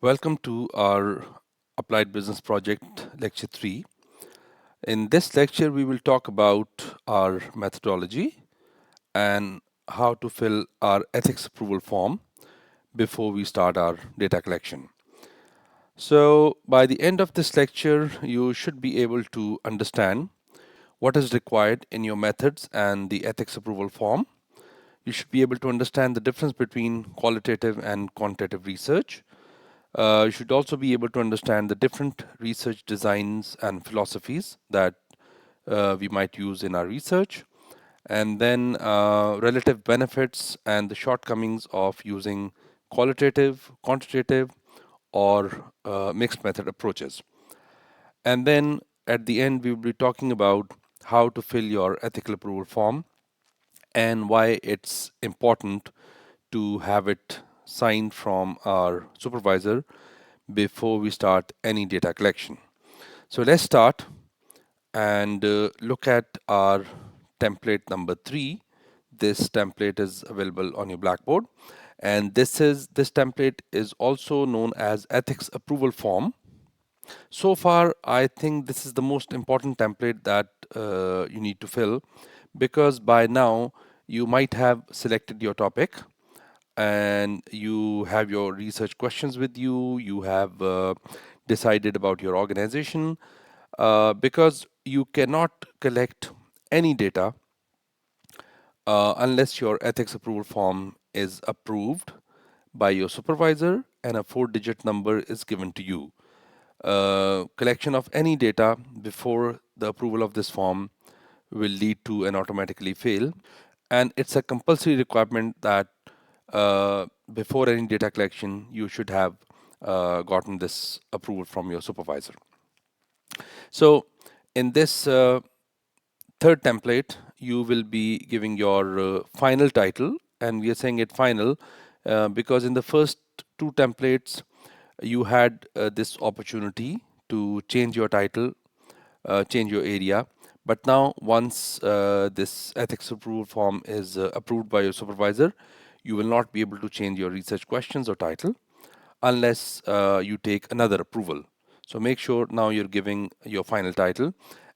Welcome to our Applied Business Project Lecture 3. In this lecture, we will talk about our methodology and how to fill our ethics approval form before we start our data collection. So, by the end of this lecture, you should be able to understand what is required in your methods and the ethics approval form. You should be able to understand the difference between qualitative and quantitative research. You should also be able to understand the different research designs and philosophies that we might use in our research, and then relative benefits and the shortcomings of using qualitative, quantitative, or mixed method approaches. And then at the end, we will be talking about how to fill your ethical approval form and why it's important to have it signed from our supervisor before we start any data collection. So let's start and look at our template number 3. This template is available on your Blackboard, and this template is also known as ethics approval form. So far, I think this is the most important template that you need to fill, because by now you might have selected your topic and you have your research questions with you, you have decided about your organization, because you cannot collect any data unless your ethics approval form is approved by your supervisor and a 4-digit number is given to you. Collection of any data before the approval of this form will lead to an automatically fail, and it's a compulsory requirement that before any data collection you should have gotten this approval from your supervisor. So in this third template, you will be giving your final title, and we are saying it final because in the first two templates you had this opportunity to change your title, change your area. But now, once this ethics approval form is approved by your supervisor, you will not be able to change your research questions or title unless you take another approval. So make sure now you're giving your final title.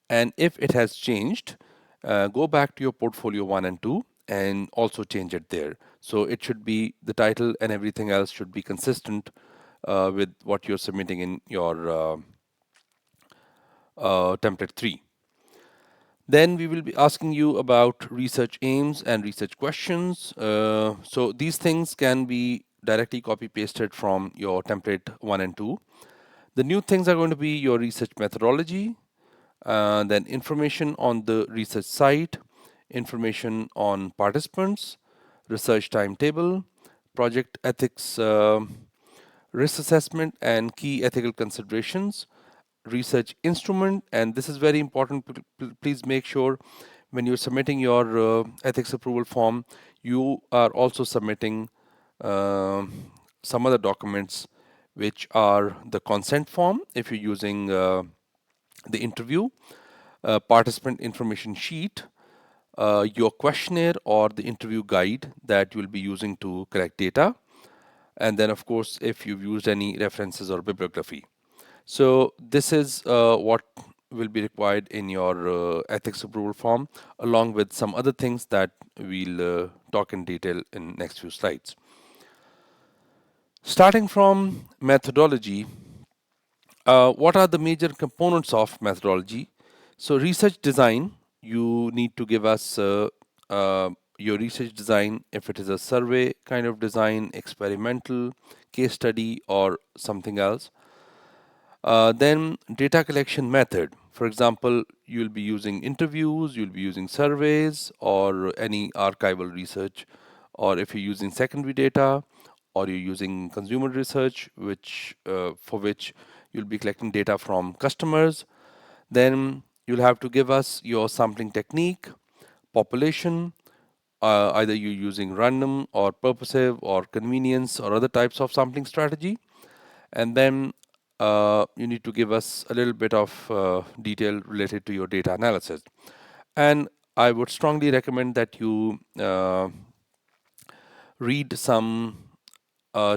And if it has changed, go back to your portfolio 1 and 2 and also change it there. So it should be the title and everything else should be consistent with what you're submitting in your template 3. Then we will be asking you about research aims and research questions. So these things can be directly copy pasted from your template 1 and 2. The new things are going to be your research methodology, then information on the research site, information on participants, research timetable, project ethics, risk assessment and key ethical considerations, research instrument, and this is very important. Please make sure when you're submitting your ethics approval form, you are also submitting some other documents, which are the consent form if you're using the interview, participant information sheet, your questionnaire or the interview guide that you'll be using to collect data, and then of course if you've used any references or bibliography. So this is what will be required in your ethics approval form, along with some other things that we'll talk in detail in next few slides. Starting from methodology, what are the major components of methodology? So research design, you need to give us your research design, if it is a survey kind of design, experimental, case study, or something else. Then data collection method. For example, you'll be using interviews, you'll be using surveys, or any archival research, or if you're using secondary data, or you're using consumer research, which for which you'll be collecting data from customers. Then you'll have to give us your sampling technique, population, either you're using random or purposive or convenience or other types of sampling strategy. And then you need to give us a little bit of detail related to your data analysis. And I would strongly recommend that you read some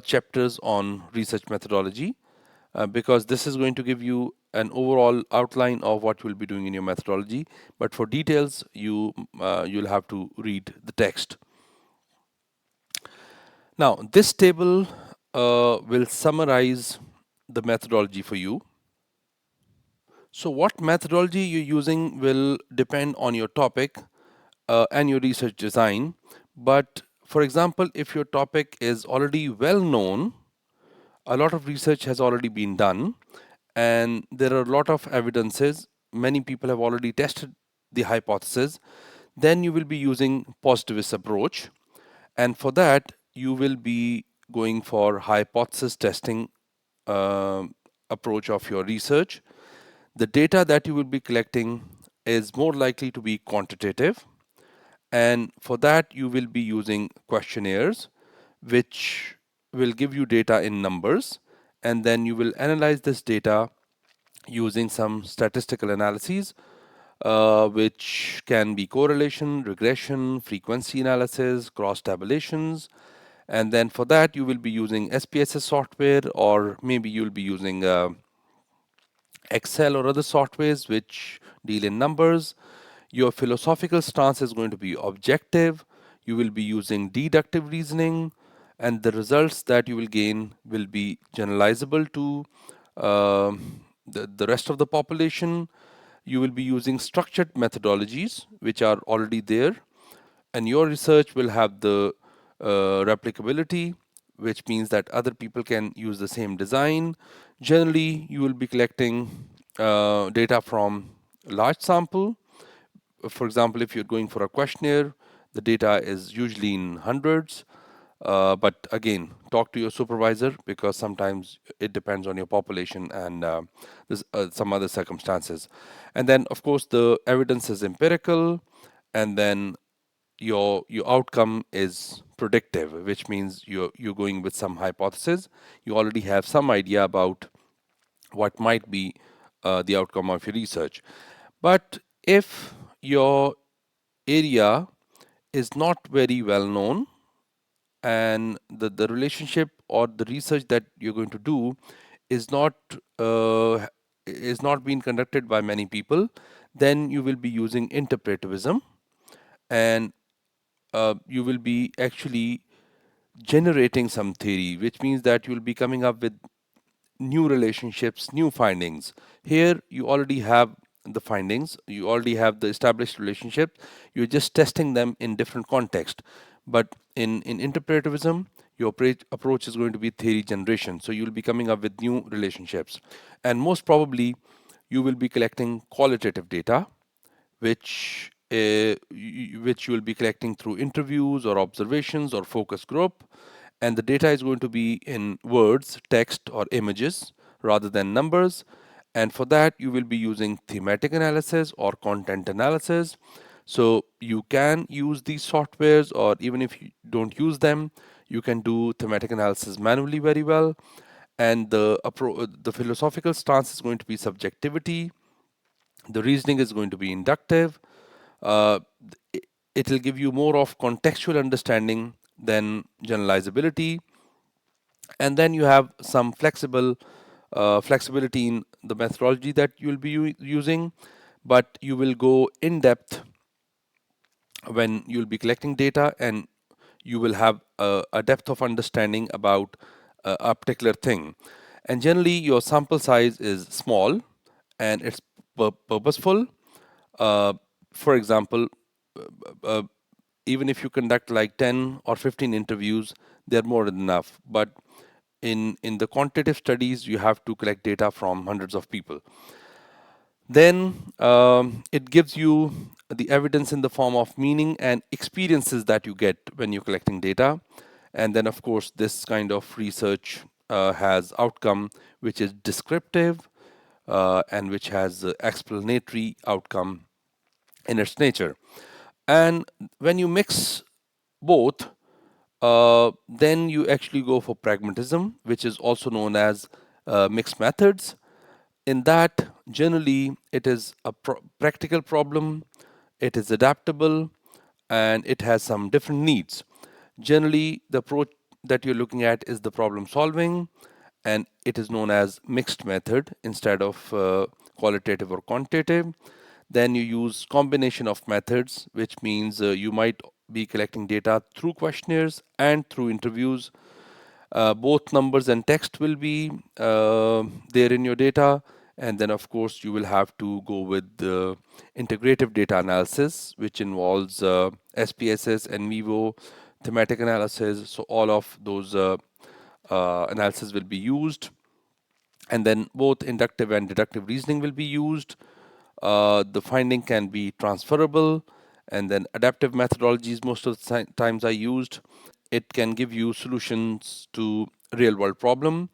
chapters on research methodology because this is going to give you an overall outline of what you'll be doing in your methodology. But for details, you'll have to read the text. Now, this table will summarize the methodology for you. So, what methodology you're using will depend on your topic and your research design. But for example, if your topic is already well known, a lot of research has already been done, and there are a lot of evidences, many people have already tested the hypothesis, then you will be using positivist approach. And for that, you will be going for hypothesis testing uh, approach of your research. The data that you will be collecting is more likely to be quantitative, and for that you will be using questionnaires which will give you data in numbers, and then you will analyze this data using some statistical analyses, which can be correlation, regression, frequency analysis, cross tabulations. And then for that you will be using SPSS software, or maybe you'll be using Excel or other softwares which deal in numbers. Your philosophical stance is going to be objective. You will be using deductive reasoning, and the results that you will gain will be generalizable to the rest of the population. You will be using structured methodologies which are already there, and your research will have the replicability, which means that other people can use the same design. Generally, you will be collecting data from large sample. For example, if you're going for a questionnaire, the data is usually in hundreds. But again, talk to your supervisor because sometimes it depends on your population and there's some other circumstances. And then, of course, the evidence is empirical, and then your outcome is predictive, which means you're going with some hypothesis. You already have some idea about what might be the outcome of your research. But if your area is not very well known, and the relationship or the research that you're going to do is not uh, is not being conducted by many people, then you will be using interpretivism, and you will be actually generating some theory, which means that you will be coming up with new relationships, new findings. Here, you already have the findings, you already have the established relationships, you're just testing them in different context. But in interpretivism, your approach is going to be theory generation. So you'll be coming up with new relationships. And most probably, you will be collecting qualitative data, which you will be collecting through interviews or observations or focus group, and the data is going to be in words, text, or images rather than numbers. And for that you will be using thematic analysis or content analysis. So you can use these softwares, or even if you don't use them, you can do thematic analysis manually very well. And the philosophical stance is going to be subjectivity, the reasoning is going to be inductive. uh, it will give you more of contextual understanding than generalizability. And then you have some flexibility in the methodology that you will be using, but you will go in depth when you'll be collecting data, and you will have a depth of understanding about a particular thing. And generally your sample size is small, and it's purposeful. uh, for example, uh, even if you conduct like 10 or 15 interviews, they're more than enough. But in the quantitative studies, you have to collect data from hundreds of people. Then it gives you the evidence in the form of meaning and experiences that you get when you're collecting data. And then, of course, this kind of research has outcome which is descriptive, and which has explanatory outcome in its nature. And when you mix both, then you actually go for pragmatism, which is also known as mixed methods. In that, generally, it is a practical problem, it is adaptable, and it has some different needs. Generally, the approach that you're looking at is the problem solving, and it is known as mixed method instead of qualitative or quantitative. Then you use combination of methods, which means you might be collecting data through questionnaires and through interviews. Both numbers and text will be there in your data. And then, of course, you will have to go with the integrative data analysis, which involves SPSS and Vivo, thematic analysis. So all of those analysis will be used. And then both inductive and deductive reasoning will be used. The finding can be transferable, and then adaptive methodologies most of the times are used. It can give you solutions to real world problem,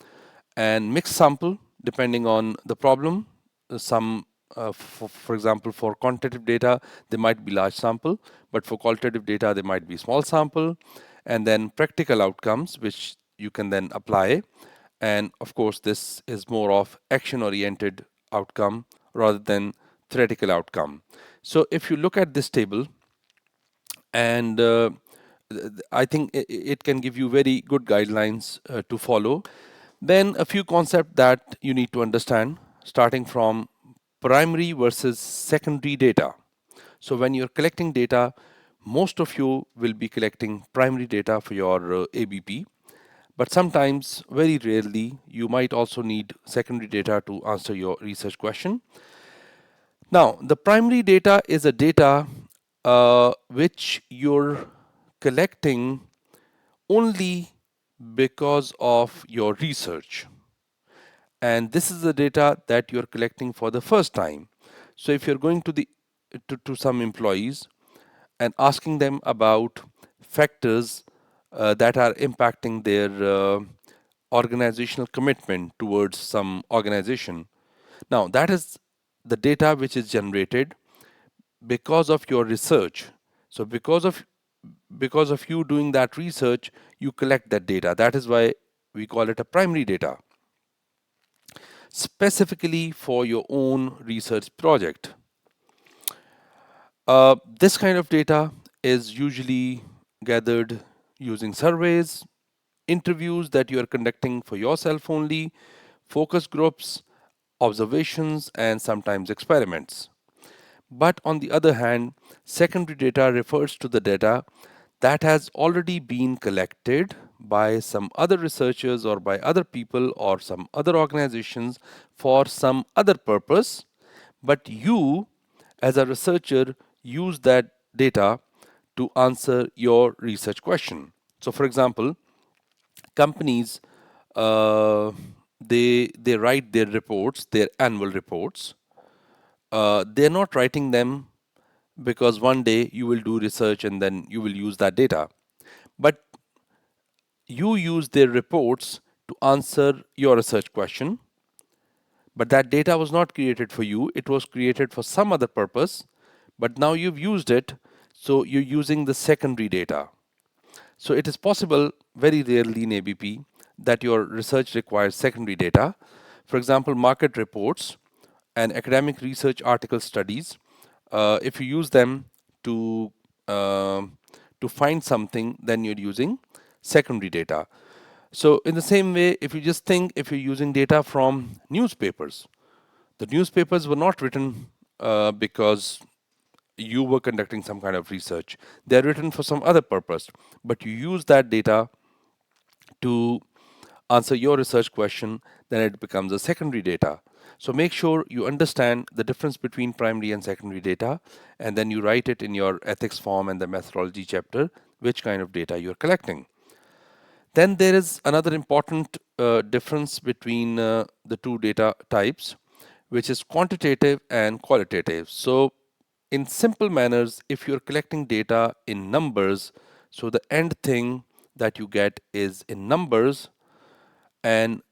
and mixed sample depending on the problem. Some for example, for quantitative data they might be large sample, but for qualitative data they might be small sample. And then practical outcomes which you can then apply, and of course this is more of action oriented outcome rather than theoretical outcome. So if you look at this table, and I think it can give you very good guidelines to follow. Then a few concepts that you need to understand, starting from primary versus secondary data. So when you're collecting data, most of you will be collecting primary data for your ABP, but sometimes, very rarely, you might also need secondary data to answer your research question. Now, the primary data is a data which you're collecting only because of your research. And this is the data that you're collecting for the first time. So if you're going to some employees and asking them about factors that are impacting their organizational commitment towards some organization. Now, that is the data which is generated because of your research. So because of you doing that research, you collect that data. That is why we call it a primary data, specifically for your own research project. This kind of data is usually gathered using surveys, interviews that you are conducting for yourself only, focus groups, observations, and sometimes experiments. But on the other hand, secondary data refers to the data that has already been collected by some other researchers or by other people or some other organizations for some other purpose, but you as a researcher use that data to answer your research question. So for example, companies they write their reports, their annual reports. They're not writing them because one day you will do research and then you will use that data, but you use their reports to answer your research question. But that data was not created for you, it was created for some other purpose, but now you've used it, so you're using the secondary data. So it is possible, very rarely in ABP, that your research requires secondary data. For example, market reports and academic research article studies. If you use them to uh, to find something, then you're using secondary data. So in the same way, if you just think, if you're using data from newspapers, the newspapers were not written because you were conducting some kind of research. They're written for some other purpose, but you use that data to answer your research question, then it becomes a secondary data. So make sure you understand the difference between primary and secondary data, and then you write it in your ethics form and the methodology chapter, which kind of data you're collecting. Then there is another important difference between the two data types, which is quantitative and qualitative. So in simple manners, if you're collecting data in numbers, so the end thing that you get is in numbers, and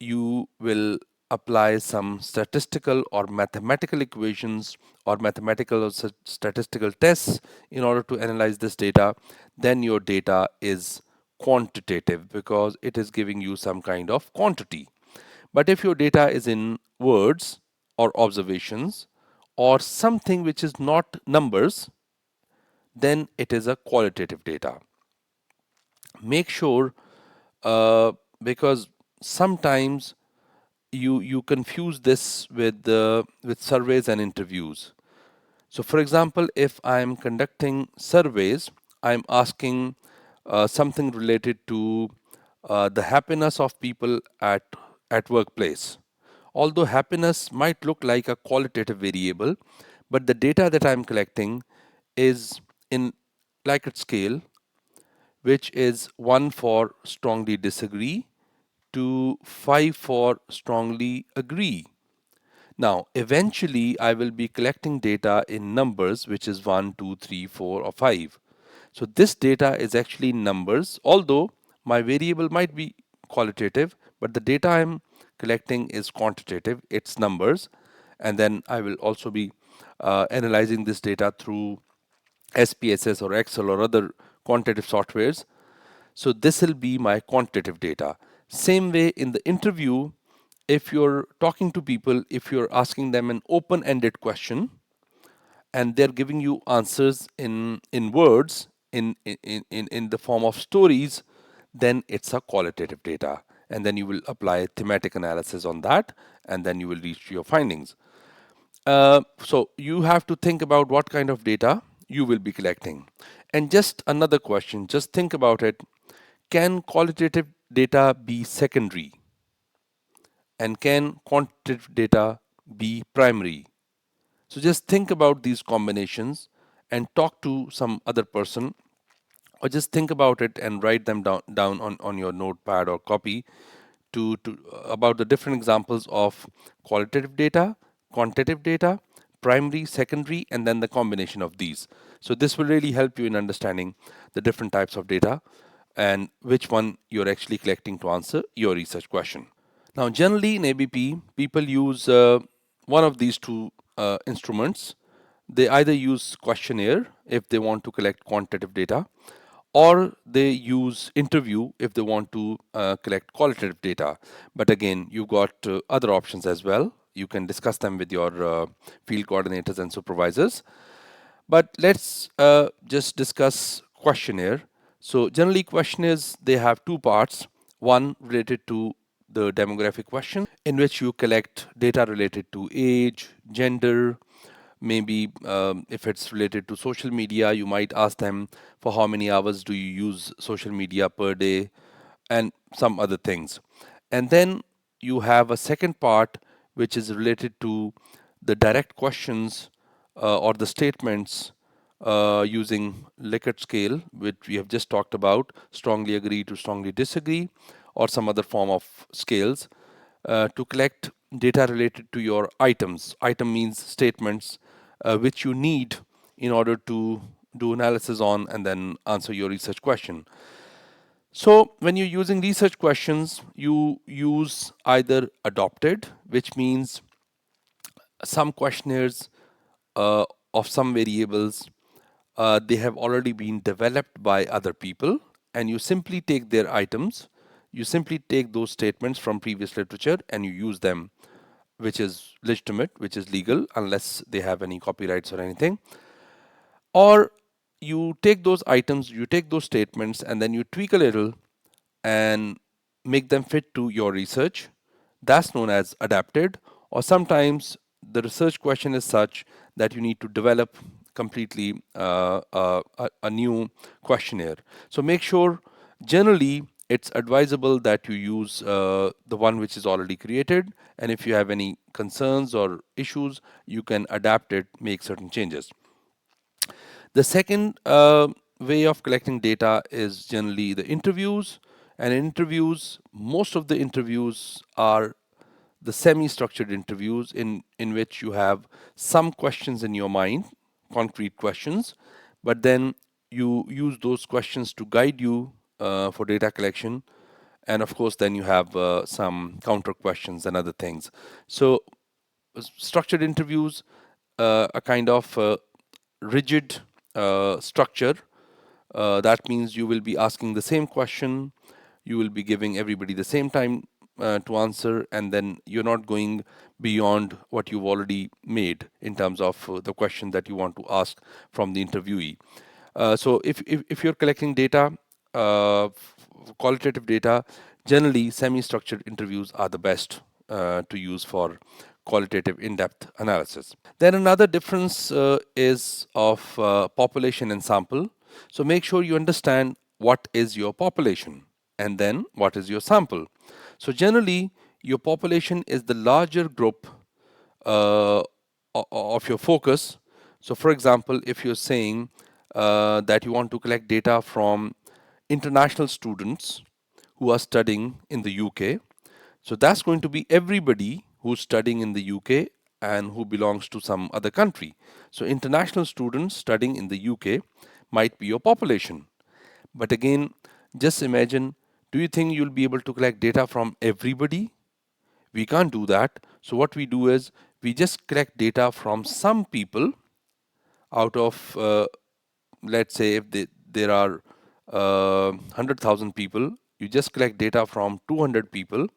you will apply some statistical or mathematical equations or mathematical or statistical tests in order to analyze this data, then your data is quantitative because it is giving you some kind of quantity. But if your data is in words or observations or something which is not numbers, then it is a qualitative data. Make sure uh, because sometimes you confuse this with surveys and interviews. So, for example, if I'm conducting surveys, I'm asking something related to the happiness of people at workplace. Although happiness might look like a qualitative variable, but the data that I'm collecting is in Likert scale, which is 1 for strongly disagree to 5 for strongly agree. Now, eventually, I will be collecting data in numbers, which is 1, 2, 3, 4, or 5. So, this data is actually numbers, although my variable might be qualitative, but the data I'm collecting is quantitative, it's numbers. And then I will also be analyzing this data through SPSS or Excel or other quantitative softwares. So this will be my quantitative data. Same way in the interview, if you're talking to people, if you're asking them an open-ended question and they're giving you answers in words, in the form of stories, then it's a qualitative data. And then you will apply thematic analysis on that, and then you will reach your findings. So you have to think about what kind of data you will be collecting. And just another question, just think about it. Can qualitative data be secondary? And can quantitative data be primary? So just think about these combinations and talk to some other person, or just think about it and write them down on your notepad or copy to about the different examples of qualitative data, quantitative data, primary, secondary, and then the combination of these. So this will really help you in understanding the different types of data and which one you're actually collecting to answer your research question. Now, generally in ABP, people use one of these two instruments. They either use questionnaire if they want to collect quantitative data, or they use interview if they want to collect qualitative data. But again, you've got other options as well. You can discuss them with your field coordinators and supervisors. But let's just discuss questionnaire. So generally questionnaires, they have two parts. One related to the demographic questions, in which you collect data related to age, gender, maybe if it's related to social media, you might ask them for how many hours do you use social media per day, and some other things. And then you have a second part which is related to the direct questions or the statements using Likert scale, which we have just talked about, strongly agree to strongly disagree, or some other form of scales to collect data related to your items. Item means statements which you need in order to do analysis on and then answer your research question. So when you're using research questions, you use either adopted, which means some questionnaires uh, of some variables, they have already been developed by other people, and you simply take their items, you simply take those statements from previous literature and you use them, which is legitimate, which is legal, unless they have any copyrights or anything. Or you take those items, you take those statements, and then you tweak a little and make them fit to your research. That's known as adapted. Or sometimes the research question is such that you need to develop completely a new questionnaire. So make sure, generally, it's advisable that you use the one which is already created. And if you have any concerns or issues, you can adapt it, make certain changes. The second way of collecting data is generally the interviews. And in interviews, most of the interviews are the semi-structured interviews in which you have some questions in your mind, concrete questions, but then you use those questions to guide you for data collection. And of course, then you have some counter questions and other things. So structured interviews, a kind of rigid structure. That means you will be asking the same question, you will be giving everybody the same time to answer, and then you're not going beyond what you've already made in terms of the question that you want to ask from the interviewee. So if you're collecting data qualitative data, generally semi-structured interviews are the best to use for qualitative in-depth analysis. Then another difference is of population and sample. So make sure you understand what is your population and then what is your sample. So generally, your population is the larger group uh, of your focus. So for example, if you're saying that you want to collect data from international students who are studying in the UK, so that's going to be everybody who's studying in the UK and who belongs to some other country. So international students studying in the UK might be your population. But again, just imagine, do you think you'll be able to collect data from everybody? We can't do that. So what we do is we just collect data from some people out of, let's say, if there are 100,000 people, you just collect data from 200 people,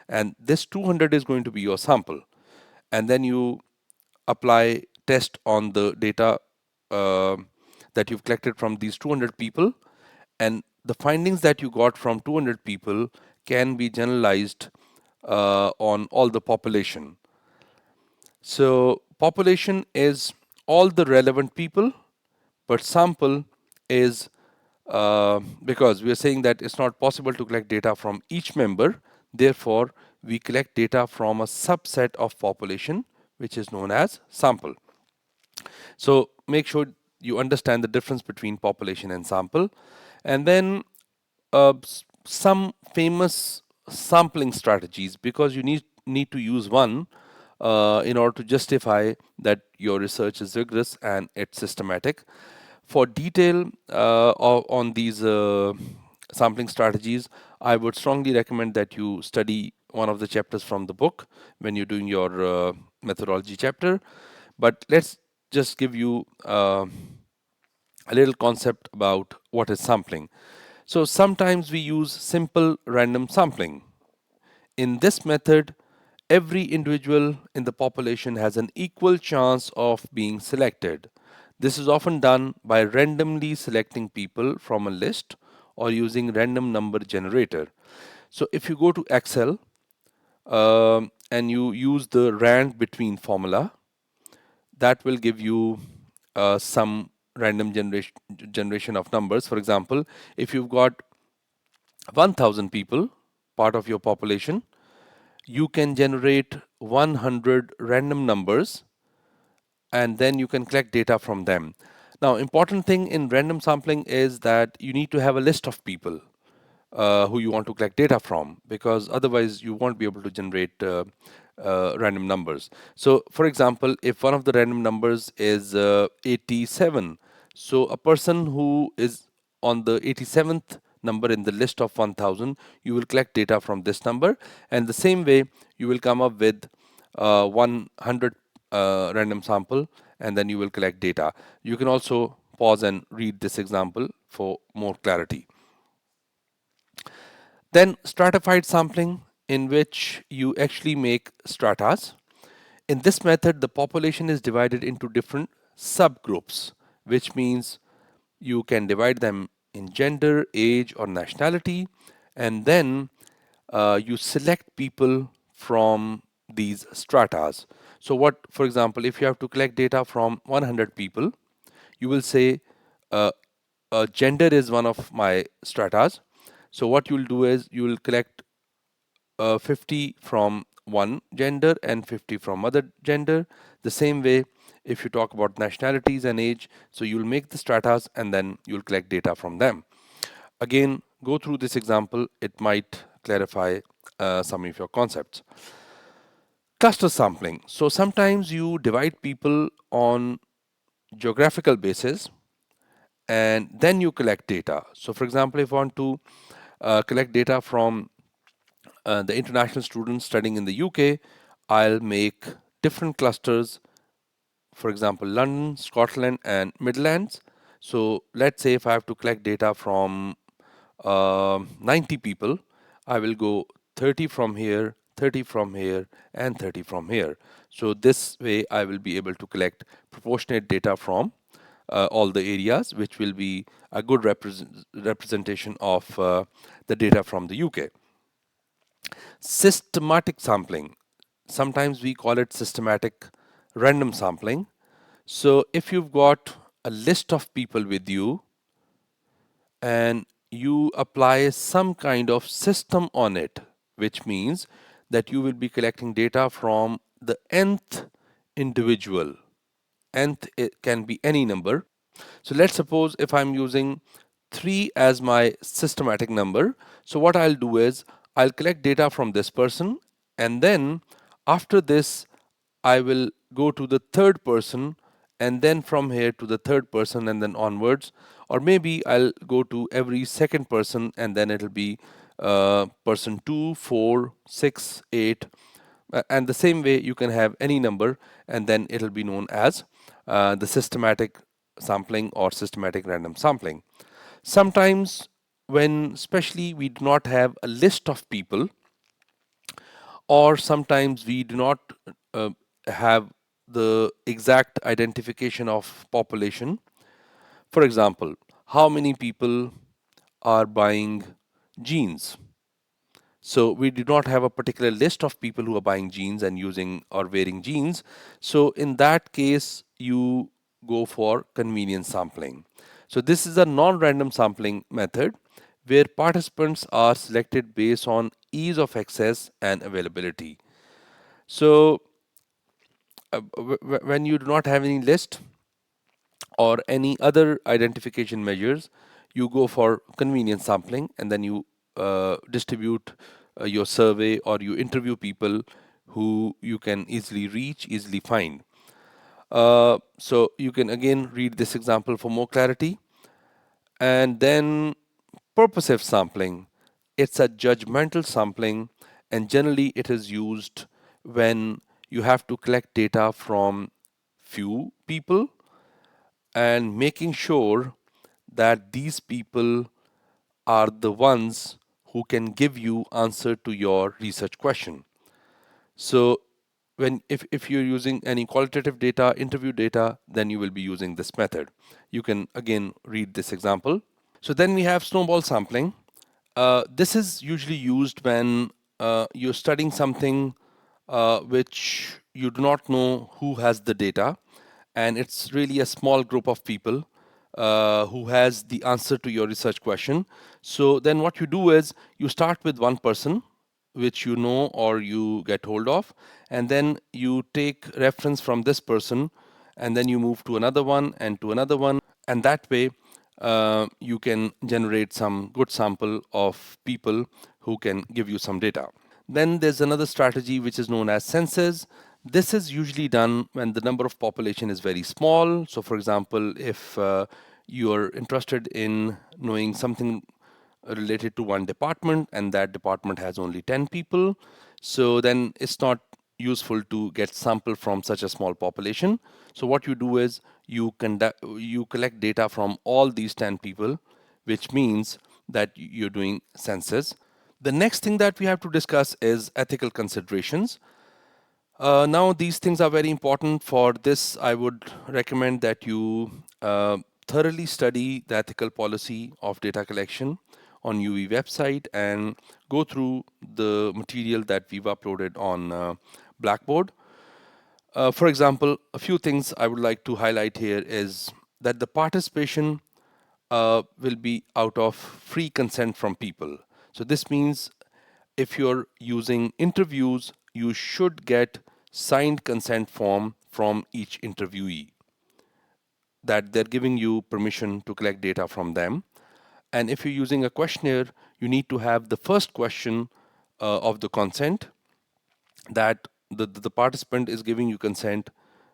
and this 200 is going to be your sample. And then you apply test on the data uh, that you've collected from these 200 people, and the findings that you got from 200 people can be generalized on all the population. So population is all the relevant people, but sample is because we are saying that it's not possible to collect data from each member. Therefore, we collect data from a subset of population, which is known as sample. So make sure you understand the difference between population and sample. And then some famous sampling strategies, because you need to use one in order to justify that your research is rigorous and it's systematic. For detail on these sampling strategies, I would strongly recommend that you study one of the chapters from the book when you're doing your methodology chapter. But let's just give you a little concept about what is sampling. So sometimes we use simple random sampling. In this method, every individual in the population has an equal chance of being selected. This is often done by randomly selecting people from a list or using random number generator. So if you go to Excel and you use the rand between formula, that will give you some random generation of numbers. For example, if you've got 1000 people, part of your population, you can generate 100 random numbers and then you can collect data from them. Now, important thing in random sampling is that you need to have a list of people who you want to collect data from, because otherwise you won't be able to generate random numbers. So, for example, if one of the random numbers is 87, so a person who is on the 87th number in the list of 1000, you will collect data from this number, and the same way you will come up with 100 random sample, and then you will collect data. You can also pause and read this example for more clarity. Then stratified sampling, in which you actually make stratas. In this method, the population is divided into different subgroups, which means you can divide them in gender, age, or nationality, and then you select people from these stratas. So, what, for example, if you have to collect data from 100 people, you will say uh, gender is one of my stratas. So, what you will do is you will collect 50 from one gender and 50 from other gender. The same way, if you talk about nationalities and age, so you'll make the stratas and then you'll collect data from them. Again, go through this example, it might clarify some of your concepts. Cluster sampling. So sometimes you divide people on geographical basis and then you collect data. So for example, if I want to collect data from the international students studying in the UK, I'll make different clusters, for example, London, Scotland, and Midlands. So let's say if I have to collect data from 90 people, I will go 30 from here, 30 from here, and 30 from here. So this way I will be able to collect proportionate data from all the areas, which will be a good representation of the data from the UK. Systematic sampling. Sometimes we call it systematic random sampling. So if you've got a list of people with you and you apply some kind of system on it, which means that you will be collecting data from the nth individual. Nth it can be any number. So let's suppose if I'm using 3 as my systematic number. So what I'll do is I'll collect data from this person, and then after this I will go to the third person, and then from here to the third person and then onwards. Or maybe I'll go to every second person and then it'll be person 2, 4, 6, 8. And the same way you can have any number and then it'll be known as the systematic sampling or systematic random sampling. Sometimes when especially we do not have a list of people, or sometimes we do not uh, have the exact identification of population. For example, how many people are buying jeans? So we do not have a particular list of people who are buying jeans and using or wearing jeans. So in that case, you go for convenience sampling. So this is a non-random sampling method where participants are selected based on ease of access and availability. So when you do not have any list or any other identification measures, you go for convenience sampling and then you distribute your survey or you interview people who you can easily reach, easily find. So you can again read this example for more clarity. And then purposive sampling. It's a judgmental sampling, and generally it is used when you have to collect data from few people and making sure that these people are the ones who can give you answer to your research question. So when if you're using any qualitative data, interview data, then you will be using this method. You can again read this example. So then we have snowball sampling. This is usually used when you're studying something which you do not know who has the data, and it's really a small group of people who has the answer to your research question. So then what you do is you start with one person which you know or you get hold of, and then you take reference from this person, and then you move to another one and to another one, and that way you can generate some good sample of people who can give you some data. Then there's another strategy which is known as census. This is usually done when the number of population is very small. So for example, if you're interested in knowing something related to one department and that department has only 10 people, so then it's not useful to get sample from such a small population. So what you do is you collect data from all these 10 people, which means that you're doing census. The next thing that we have to discuss is ethical considerations. Now, these things are very important. For this, I would recommend that you thoroughly study the ethical policy of data collection on UV website and go through the material that we've uploaded on Blackboard. For example, a few things I would like to highlight here is that the participation will be out of free consent from people. So this means if you're using interviews, you should get signed consent form from each interviewee that they're giving you permission to collect data from them. And if you're using a questionnaire, you need to have the first question of the consent, that the participant is giving you consent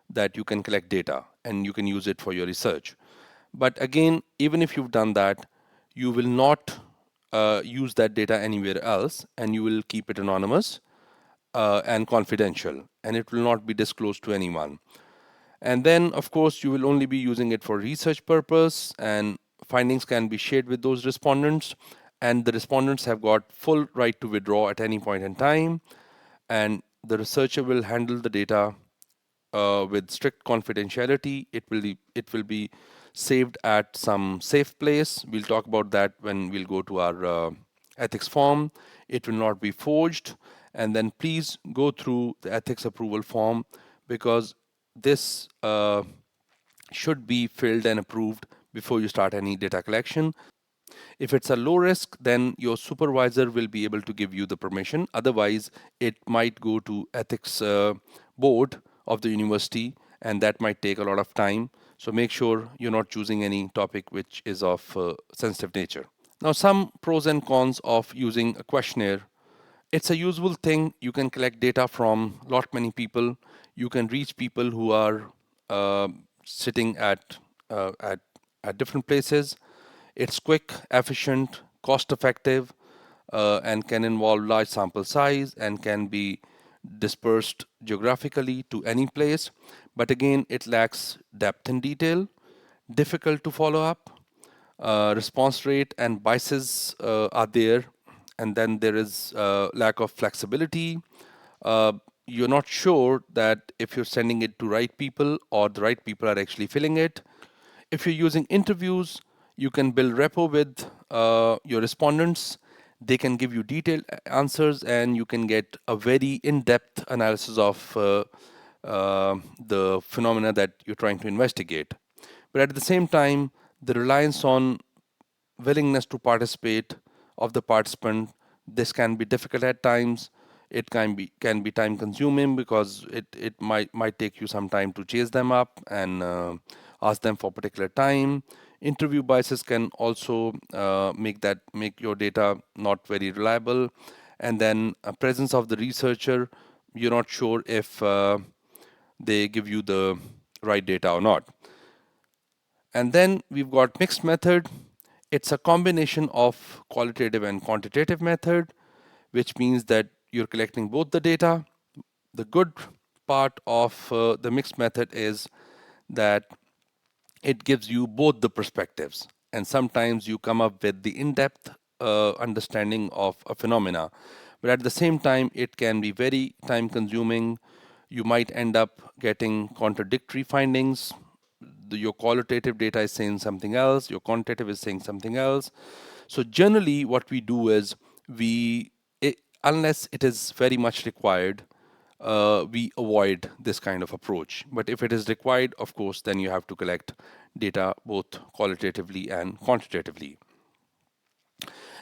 that you can collect data and you can use it for your research. But again, even if you've done that, you will not use that data anywhere else, and you will keep it anonymous and confidential, and it will not be disclosed to anyone. And then, of course, you will only be using it for research purpose, and findings can be shared with those respondents, and the respondents have got full right to withdraw at any point in time, and the researcher will handle the data with strict confidentiality. It will be saved at some safe place. We'll talk about that when we'll go to our ethics form. It will not be forged. And then please go through the ethics approval form, because this should be filled and approved before you start any data collection. If it's a low risk, then your supervisor will be able to give you the permission. Otherwise, it might go to ethics board of the university, and that might take a lot of time. So make sure you're not choosing any topic which is of sensitive nature. Now, some pros and cons of using a questionnaire. It's a useful thing. You can collect data from lot many people. You can reach people who are uh, sitting uh, at at different places. It's quick, efficient, cost effective, and can involve large sample size and can be dispersed geographically to any place. But again, it lacks depth and detail, difficult to follow up. Response rate and biases are there, and then there is lack of flexibility. uh, you're not sure that if you're sending it to right people or the right people are actually filling it. If you're using interviews, you can build rapport with your respondents. They can give you detailed answers, and you can get a very in-depth analysis of the phenomena that you're trying to investigate. But at the same time, the reliance on willingness to participate of the participant, this can be difficult at times. It can be time consuming, because it might take you some time to chase them up and ask them for particular time. Interview biases can also make your data not very reliable. And then presence of the researcher, you're not sure if they give you the right data or not. And then we've got mixed method. It's a combination of qualitative and quantitative method, which means that you're collecting both the data. The good part of the mixed method is that it gives you both the perspectives, and sometimes you come up with the in-depth understanding of a phenomena, but at the same time it can be very time consuming. You might end up getting contradictory findings. Your qualitative data is saying something else, your quantitative is saying something else. So generally what we do is unless it is very much required, we avoid this kind of approach. But if it is required, of course, then you have to collect data both qualitatively and quantitatively.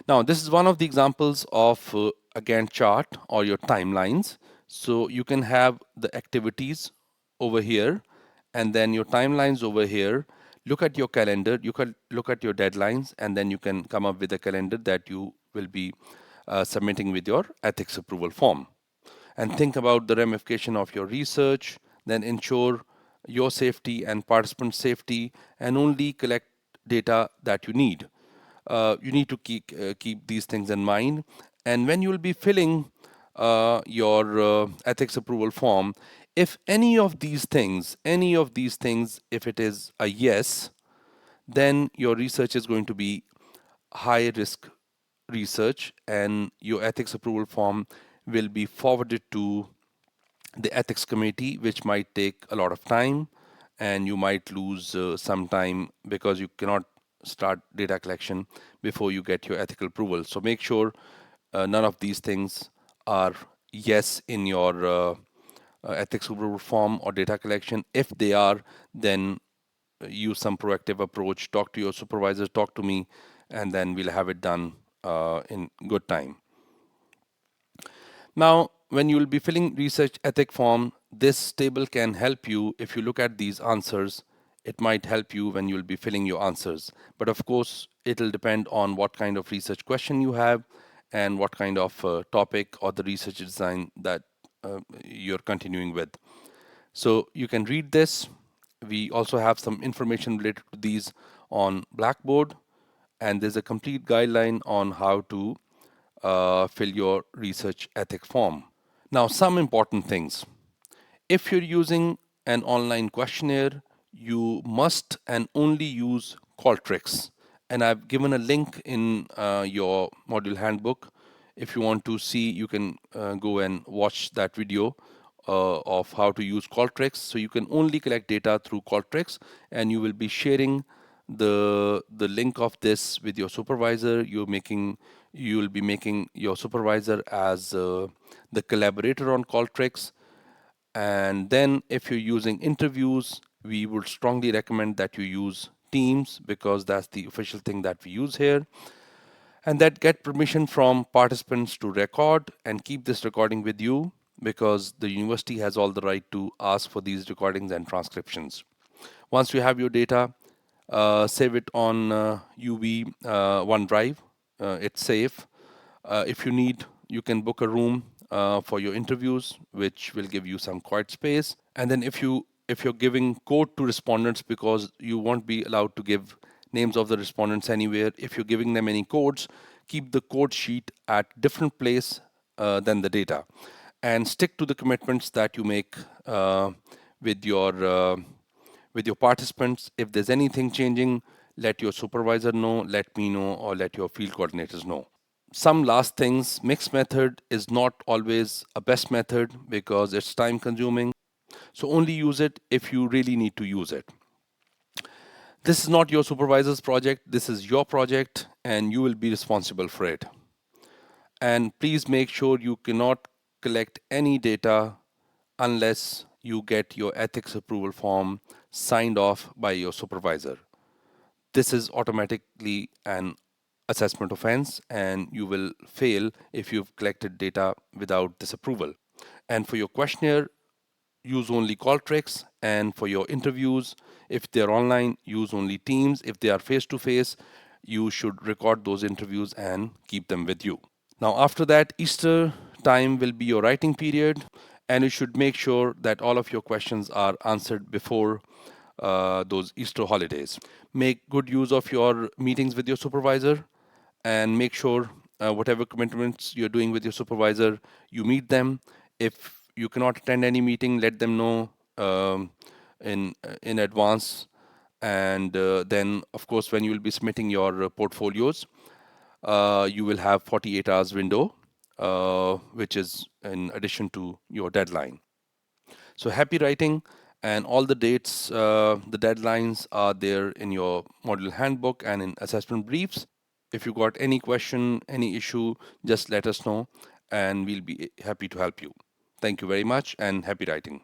Now, this is one of the examples of a Gantt chart or your timelines. So you can have the activities over here and then your timelines over here. Look at your calendar, you can look at your deadlines, and then you can come up with a calendar that you will be submitting with your ethics approval form. And think about the ramification of your research, then ensure your safety and participant safety, and only collect data that you need. You need to keep these things in mind. And when you will be filling your ethics approval form, if any of these things, if it is a yes, then your research is going to be high risk research, and your ethics approval form will be forwarded to the ethics committee, which might take a lot of time, and you might lose some time because you cannot start data collection before you get your ethical approval. So make sure none of these things are yes in your ethics approval form or data collection. If they are, then use some proactive approach, talk to your supervisor, talk to me, and then we'll have it done in good time. Now, when you will be filling research ethic form, this table can help you. If you look at these answers, it might help you when you will be filling your answers. But of course, it will depend on what kind of research question you have and what kind of topic or the research design that you're continuing with. So you can read this. We also have some information related to these on Blackboard, and there's a complete guideline on how to fill your research ethic form. Now, some important things. If you're using an online questionnaire, you must and only use Qualtrics. And I've given a link in your module handbook. If you want to see, you can go and watch that video of how to use Qualtrics. So you can only collect data through Qualtrics, and you will be sharing the link of this with your supervisor. You will be making your supervisor as the collaborator on Qualtrics. And then if you're using interviews, we would strongly recommend that you use Teams, because that's the official thing that we use here. And that get permission from participants to record and keep this recording with you, because the university has all the right to ask for these recordings and transcriptions. Once you have your data, save it on UV OneDrive. It's safe. If you need, you can book a room for your interviews, which will give you some quiet space. And then if you're giving code to respondents, because you won't be allowed to give names of the respondents anywhere, if you're giving them any codes, keep the code sheet at different place than the data, and stick to the commitments that you make with your uh, with your participants. If there's anything changing, let your supervisor know, let me know, or let your field coordinators know. Some last things: mixed method is not always a best method because it's time consuming. So only use it if you really need to use it. This is not your supervisor's project, this is your project, and you will be responsible for it. And please make sure you cannot collect any data unless you get your ethics approval form signed off by your supervisor. This is automatically an assessment offense, and you will fail if you've collected data without this approval. And for your questionnaire, use only Qualtrics, and for your interviews, if they're online, use only Teams. If they are face to face, you should record those interviews and keep them with you. Now, after that, Easter time will be your writing period, and you should make sure that all of your questions are answered before those Easter holidays. Make good use of your meetings with your supervisor, and make sure whatever commitments you're doing with your supervisor, you meet them. If you cannot attend any meeting, let them know in advance. And then, of course, when you will be submitting your portfolios, you will have 48 hours window, which is in addition to your deadline. So happy writing, and all the dates, the deadlines are there in your module handbook and in assessment briefs. If you got any question, any issue, just let us know, and we'll be happy to help you. Thank you very much, and happy writing.